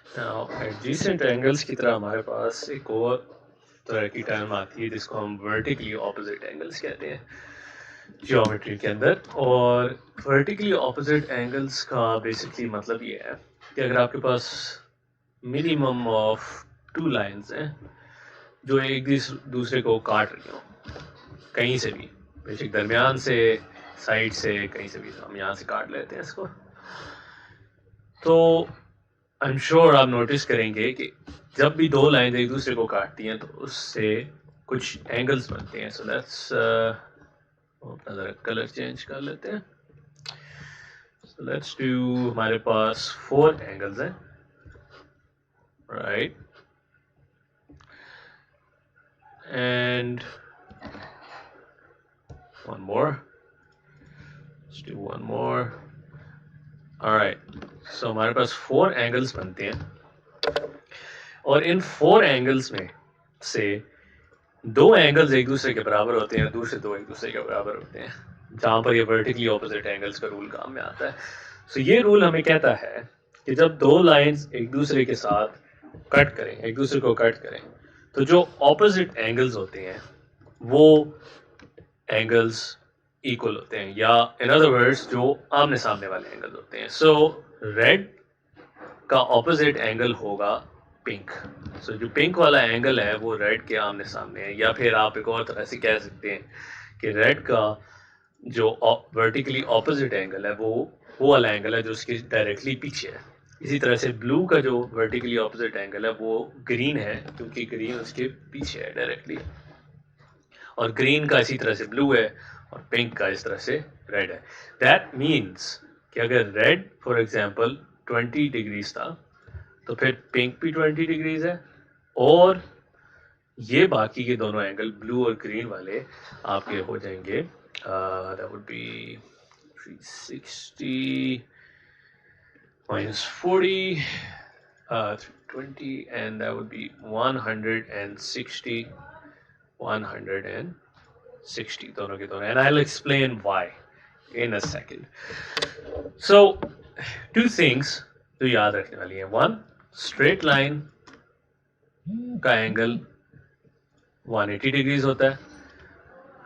Adjacent angles की तरह हमारे पास एक और तरह की टर्म आती है जिसको हम वर्टिकली ऑपोजिट एंगल्स कहते हैं जियोमेट्री के अंदर। और वर्टिकली ऑपोजिट एंगल्स का बेसिकली मतलब ये है कि अगर आपके पास मिनिमम ऑफ टू लाइंस हैं जो एक दूसरे को काट रही हो कहीं से भी, बेशक दरमियान से, साइड से, कहीं से भी, हम यहाँ से काट लेते हैं इसको, तो आई एम श्योर आप नोटिस करेंगे कि जब भी दो लाइन एक दूसरे को काटती हैं तो उससे कुछ एंगल्स बनते हैं। सो लेट्स अपना ज़रा कलर चेंज कर लेते हैं। सो लेट्स डू, हमारे पास 4 एंगल्स हैं, right, and one more, let's do one more, alright, so हमारे पास 4 एंगल्स बनते हैं और इन 4 एंगल्स में से 2 एंगल्स एक दूसरे के बराबर होते हैं, दूसरे 2 एक दूसरे के बराबर होते हैं, जहाँ पर ये वर्टिकली ऑपोजिट एंगल्स का रूल काम में आता है। सो ये रूल हमें कहता है कि जब 2 लाइंस एक दूसरे के साथ कट करें, एक दूसरे को कट करें, तो जो ऑपोजिट एंगल्स होते हैं वो एंगल्स इक्वल होते हैं, या इन अदर वर्ड्स जो आमने सामने वाले एंगल होते हैं। सो रेड का ऑपोजिट एंगल होगा पिंक। सो जो पिंक वाला एंगल है वो रेड के आमने सामने है, या फिर आप एक और तरह से कह सकते हैं कि रेड का जो वर्टिकली ऑपोजिट एंगल है वो वाला एंगल है जो उसके डायरेक्टली पीछे है। इसी तरह से ब्लू का जो वर्टिकली ऑपोजिट एंगल है वो ग्रीन है, क्योंकि ग्रीन उसके पीछे है डायरेक्टली, और ग्रीन का इसी तरह से ब्लू है, और पिंक का इस तरह से रेड है। दैट मीन्स कि अगर रेड फॉर एग्जांपल 20 डिग्रीज था तो फिर पिंक भी 20 डिग्रीज है, और ये बाकी के दोनों एंगल ब्लू और ग्रीन वाले आपके हो जाएंगे, that would be 360 minus 40, 20, and that would be 160, 160 दोनों के दोनों, and I'll explain why in a second. So two things जो याद रखने वाली हैं, one, straight line का एंगल 180 डिग्रीज होता है,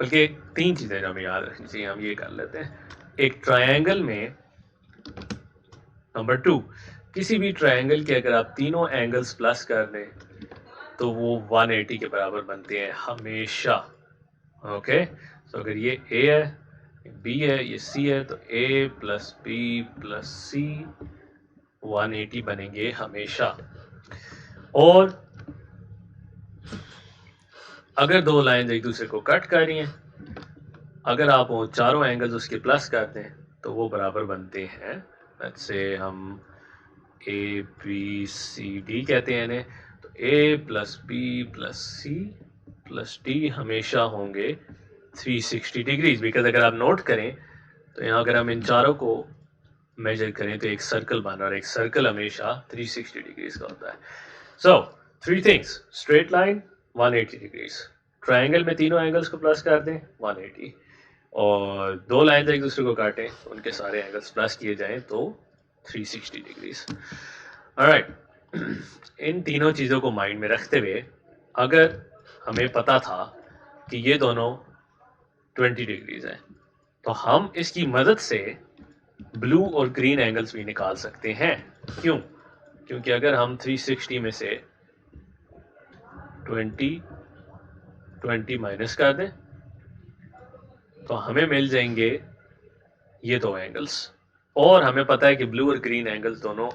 बल्कि 3 चीज़ें जो हमें याद रखनी चाहिए, हम ये कर लेते हैं। एक ट्रायंगल में, नंबर 2, किसी भी ट्रायंगल के अगर आप तीनों एंगल्स प्लस कर दें तो वो 180 के बराबर बनते हैं हमेशा। ओके, तो अगर ये A है, B है, ये C है, तो A plus B plus C 180 बनेंगे हमेशा। और अगर दो लाइन एक दूसरे को कट कर रही हैं, अगर आप वो चारों एंगल्स उसके प्लस करते हैं तो वो बराबर बनते हैं, लेट्स से हम A B C D कहते हैं इन्हें, तो A plus B plus C plus D हमेशा होंगे 360 डिग्रीज। बिकॉज अगर आप नोट करें तो यहाँ अगर हम इन चारों को मेजर करें तो एक सर्कल बन रहा है, और एक सर्कल हमेशा 360 डिग्रीज का होता है। सो 3 things, straight line 180 degrees, triangle में तीनों एंगल्स को प्लस कर दें 180, और दो लाइंस एक दूसरे को काटें, उनके सारे एंगल्स प्लस किए जाएं तो 360 डिग्रीज। ऑलराइट, इन तीनों चीज़ों को माइंड में रखते हुए अगर हमें पता था कि ये दोनों 20 डिग्रीज हैं, तो हम इसकी मदद से ब्लू और ग्रीन एंगल्स भी निकाल सकते हैं। क्यों? क्योंकि अगर हम 360 में से 20 माइनस कर दें तो हमें मिल जाएंगे ये दो एंगल्स, और हमें पता है कि ब्लू और ग्रीन एंगल्स दोनों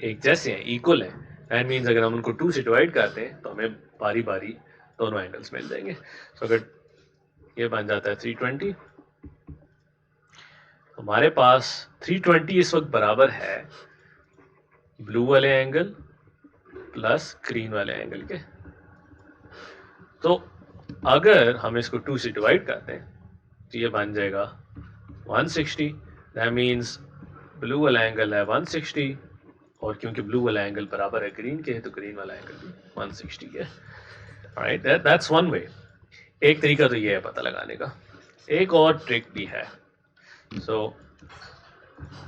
एक जैसे हैं, इक्वल हैं। दैट मीन्स अगर हम उनको 2 से डिवाइड करते हैं तो हमें बारी बारी दोनों एंगल्स मिल जाएंगे। तो अगर ये बन जाता है 320, हमारे पास 320 इस वक्त बराबर है ब्लू वाले एंगल प्लस ग्रीन वाले एंगल के। तो अगर हम इसको 2 से डिवाइड करते हैं तो ये बन जाएगा 160। दैट मीन्स ब्लू वाला एंगल है 160, और क्योंकि ब्लू वाला एंगल बराबर है ग्रीन के, तो ग्रीन वाला एंगल भी 160 है। Right, that's one way. एक तरीका तो ये है पता लगाने का। एक और ट्रिक भी है।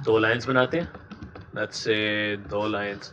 दो लाइंस बनाते हैं, let's say 2 lines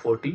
40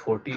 40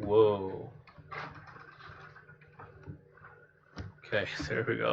Whoa. Okay, there we go.